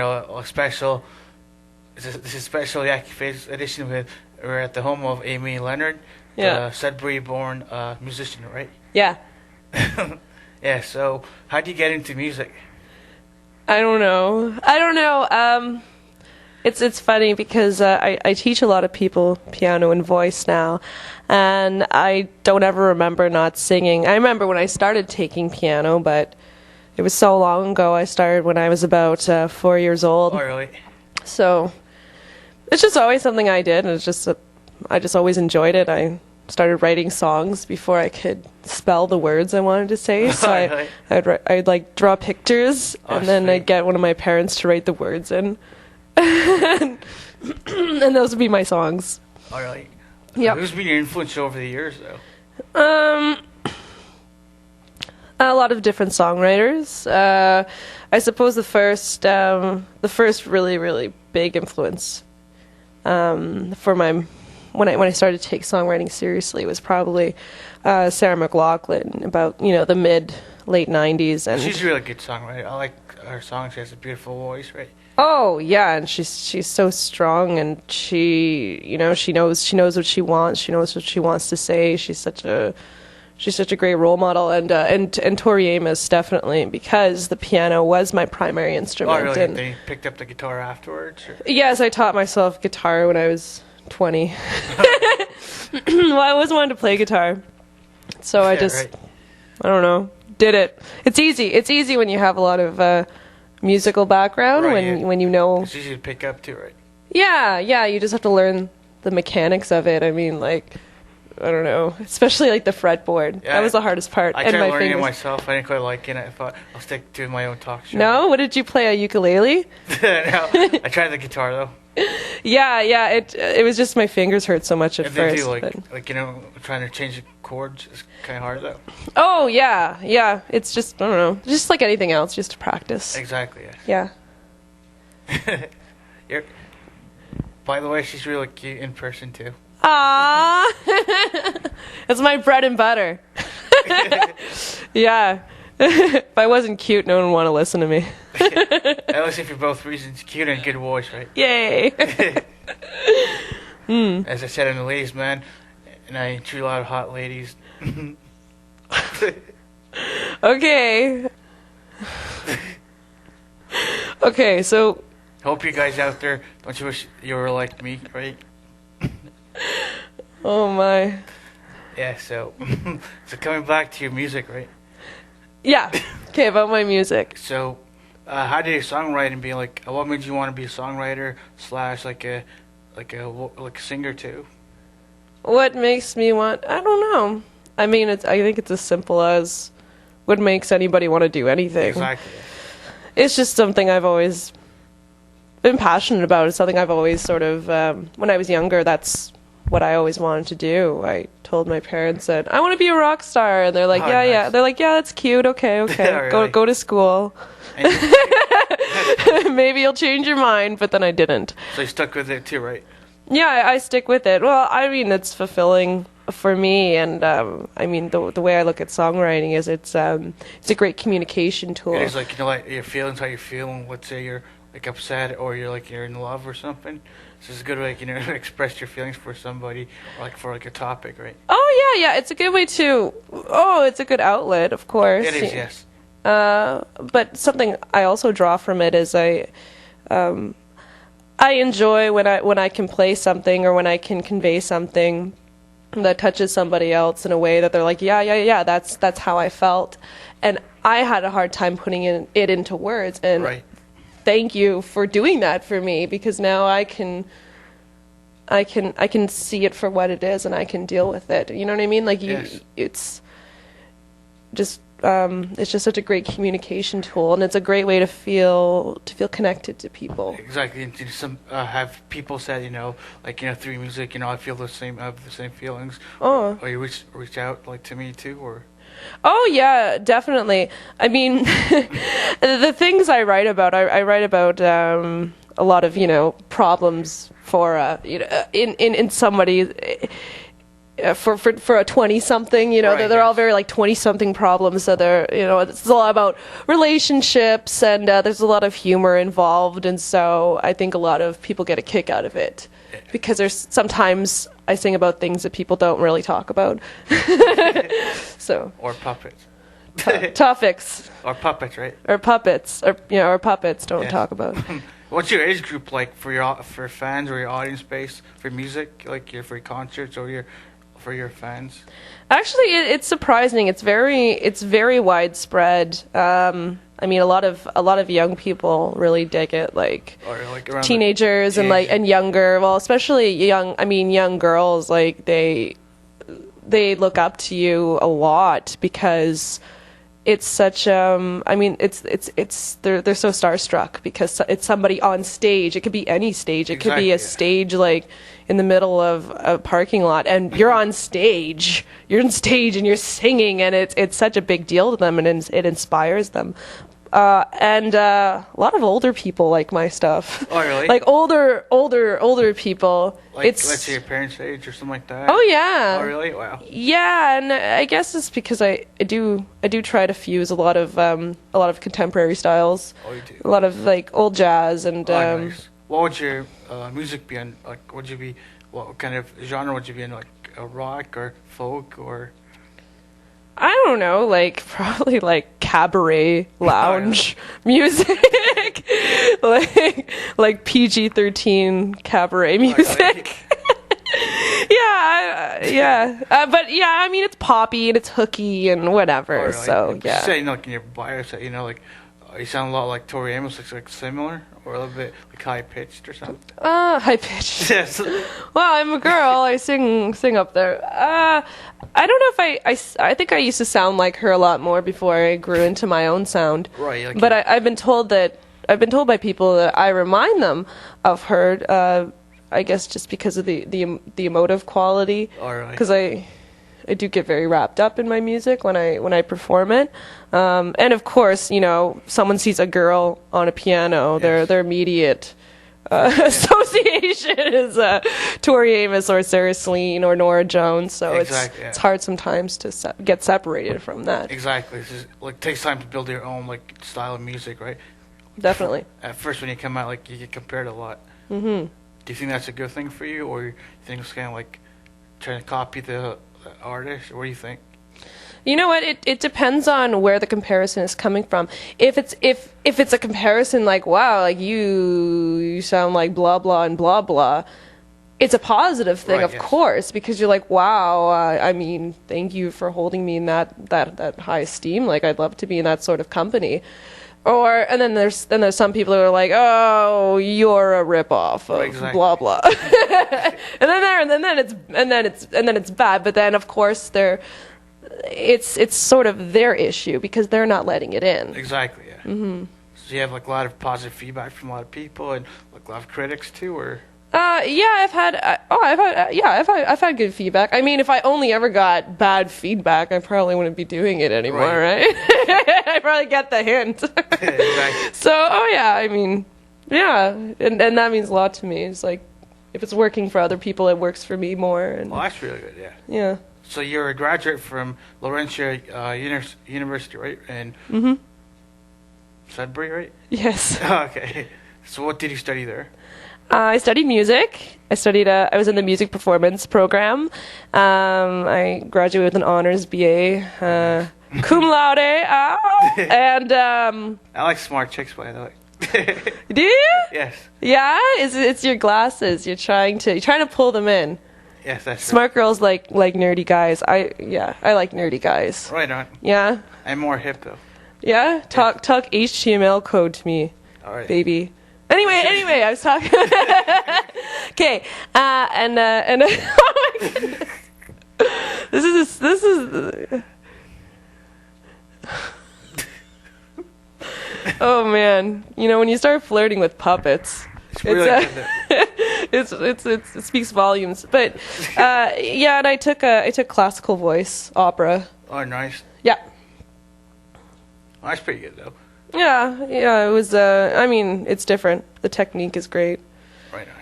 a special. This is special Faze edition with we're at the home of Aimee Leonard, Yeah. the Sudbury-born musician, right? Yeah. Yeah. So, how do you get into music? I don't know. It's funny because I teach a lot of people piano and voice now, and I don't ever remember not singing. I remember when I started taking piano, but it was so long ago. I started when I was about 4 years old. Oh, really? So it's just always something I did, and I just always enjoyed it. I started writing songs before I could spell the words I wanted to say. So I'd like draw pictures, and then I'd get one of my parents to write the words in, and those would be my songs. Oh, really? Yeah. Who's been your influence over the years, though? A lot of different songwriters. I suppose the first really, really big influence for when I started to take songwriting seriously was probably Sarah McLachlan, about the late 90s. And she's a really good songwriter. I like her songs. She has a beautiful voice, right? Oh yeah, and she's so strong, and she knows what she wants. She knows what she wants to say. She's such a great role model, and Tori Amos definitely, because the piano was my primary instrument. Oh, really? And Then you picked up the guitar afterwards? Or? Yes, I taught myself guitar when I was 20. Well, I always wanted to play guitar, so I just, right. I don't know, did it. It's easy. It's easy when you have a lot of musical background, right, when you know. It's easy to pick up too, right? Yeah, you just have to learn the mechanics of it. I mean, like, I don't know, especially like the fretboard. Yeah, that was the hardest part. I and tried my learning fingers. it myself. I didn't quite like it. I thought I'll stick to my own talk show. No? What did you play, a ukulele? No, I tried the guitar though. Yeah. It was just my fingers hurt so much at If they first. do but- trying to change the chords is kind of hard though. Oh yeah. It's just, I don't know, just like anything else, just to practice. Exactly. Yeah. Yeah. By the way, she's really cute in person too. Ah, it's my bread and butter. Yeah. If I wasn't cute, no one would want to listen to me. At least if you're both reasons, cute and good voice, right? Yay. As I said, I'm a ladies' man, and I treat a lot of hot ladies. Okay. Okay, so. Hope you guys out there, don't you wish you were like me, right? Oh my. Yeah, so coming back to your music, right? Yeah. Okay, about my music. So, how did your songwriting be like? What made you want to be a songwriter / like a singer too? What makes me want? I don't know. I mean, I think it's as simple as what makes anybody want to do anything. Exactly. It's just something I've always been passionate about. It's something I've always sort of, when I was younger, that's what I always wanted to do. I told my parents that I want to be a rock star, and they're like, Oh, yeah. nice. They're like, yeah, that's cute. Okay. Really? Go to school. And Maybe you'll change your mind, but then I didn't. so you stuck with it too, right? Yeah, I stick with it. Well, I mean, it's fulfilling for me, and I mean, the way I look at songwriting is it's a great communication tool. It is like like your feelings, how you're feeling. Let's say you're like upset, or you're in love or something. This is a good way, to express your feelings for somebody, or for a topic, right? Oh yeah, it's a good way to. Oh, it's a good outlet, of course. It is, yes. But something I also draw from it is I enjoy when I can play something, or when I can convey something that touches somebody else in a way that they're like, yeah, that's how I felt, and I had a hard time putting it into words, and Right. thank you for doing that for me, because now I can see it for what it is, and I can deal with it. You know what I mean? Like Yes. it's just such a great communication tool, and it's a great way to feel connected to people. Exactly. And some have people said, through music, I feel the same, I have the same feelings. Oh. Or you reach out to me too, or. Oh yeah, definitely. I mean, the things I write about, I write about a lot of problems for in somebody. for a 20-something, you know, Right, they're all yes. very like 20-something problems. So they're, you know, it's a lot about relationships, and there's a lot of humor involved, and so I think a lot of people get a kick out of it because there's sometimes I sing about things that people don't really talk about. So Or puppets. topics Or puppets, right? or puppets or puppets don't Yes. talk about. What's your age group like for fans or your audience base for music, like for your concerts or for your fans? Actually, it's surprising. It's very widespread. I mean, a lot of young people really dig it, like Or like around teenagers and and younger. Well, especially young girls. Like they look up to you a lot because it's such I mean it's they're so starstruck because it's somebody on stage. It could be any stage. It could be a stage like in the middle of a parking lot, and you're on stage. You're on stage and you're singing, and it's such a big deal to them, and it inspires them. And a lot of older people like my stuff. Oh, really? Like older people. Like, It's let's say your parents' age or something like that. Oh yeah. Oh, really? Wow. Yeah, and I guess it's because I do try to fuse a lot of contemporary styles. Oh, you do. A lot of like old jazz and Nice. What would your music be in? Like, what kind of genre would you be in? Like a rock or folk or? I don't know, like probably like cabaret lounge music, like PG-13 cabaret music. But yeah, I mean it's poppy and it's hooky and whatever. Or, like, So yeah. Say, like in your bio, say, like you sound a lot like Tori Amos, like similar or a little bit like high pitched or something. High pitched. Yes. Well, I'm a girl. I sing up there. I don't know if I think I used to sound like her a lot more before I grew into my own sound. Right. Like But I've been told by people that I remind them of her. I guess just because of the emotive quality. All right. Because I do get very wrapped up in my music when I perform it. And of course, you know, someone sees a girl on a piano, Yes. their immediate association is Tori Amos or Sarah Slean or Nora Jones. So Exactly, it's hard sometimes to get separated from that. Exactly. It's just, like takes time to build your own like style of music, right? Definitely. At first, when you come out, like you get compared a lot. Mm-hmm. Do you think that's a good thing for you, or you think it's kind of like trying to copy the artist? Or what do you think? You know what? It depends on where the comparison is coming from. If it's a comparison like, wow, like you sound like blah blah and blah blah, it's a positive thing, Right, of yes. course, because you're like, wow, I mean, thank you for holding me in that high esteem. Like, I'd love to be in that sort of company. And then there's some people who are like, oh, you're a ripoff of Exactly. blah blah, and then it's bad. But then of course it's sort of their issue because they're not letting it in. Exactly. Yeah. Mm-hmm. So you have like a lot of positive feedback from a lot of people and like a lot of critics too, or? I've had good feedback. I mean, if I only ever got bad feedback, I probably wouldn't be doing it anymore, right? I probably get the hint. Exactly. So, I mean, yeah, and that means a lot to me. It's like, if it's working for other people, it works for me more. And Well, that's really good. Yeah. yeah. So you're a graduate from Laurentia University, right? And Sudbury, right? Yes. Okay. So what did you study there? I studied music. I was in the music performance program. I graduated with an honors BA, cum laude, and I like smart chicks, by the way. do you? Yes. Yeah, it's your glasses. You're trying to pull them in. Yes, that's Smart girls like nerdy guys. I like nerdy guys. right on. Yeah, I'm more hip though. yeah. Talk HTML code to me, All right. baby. Anyway, I was talking. Okay, and oh my goodness. This is. Oh man, you know when you start flirting with puppets, It's really it speaks volumes. But yeah, and I took classical voice opera. Oh, nice. Yeah. Well, that's pretty good though. Yeah, it was I mean, it's different. The technique is great. Right on.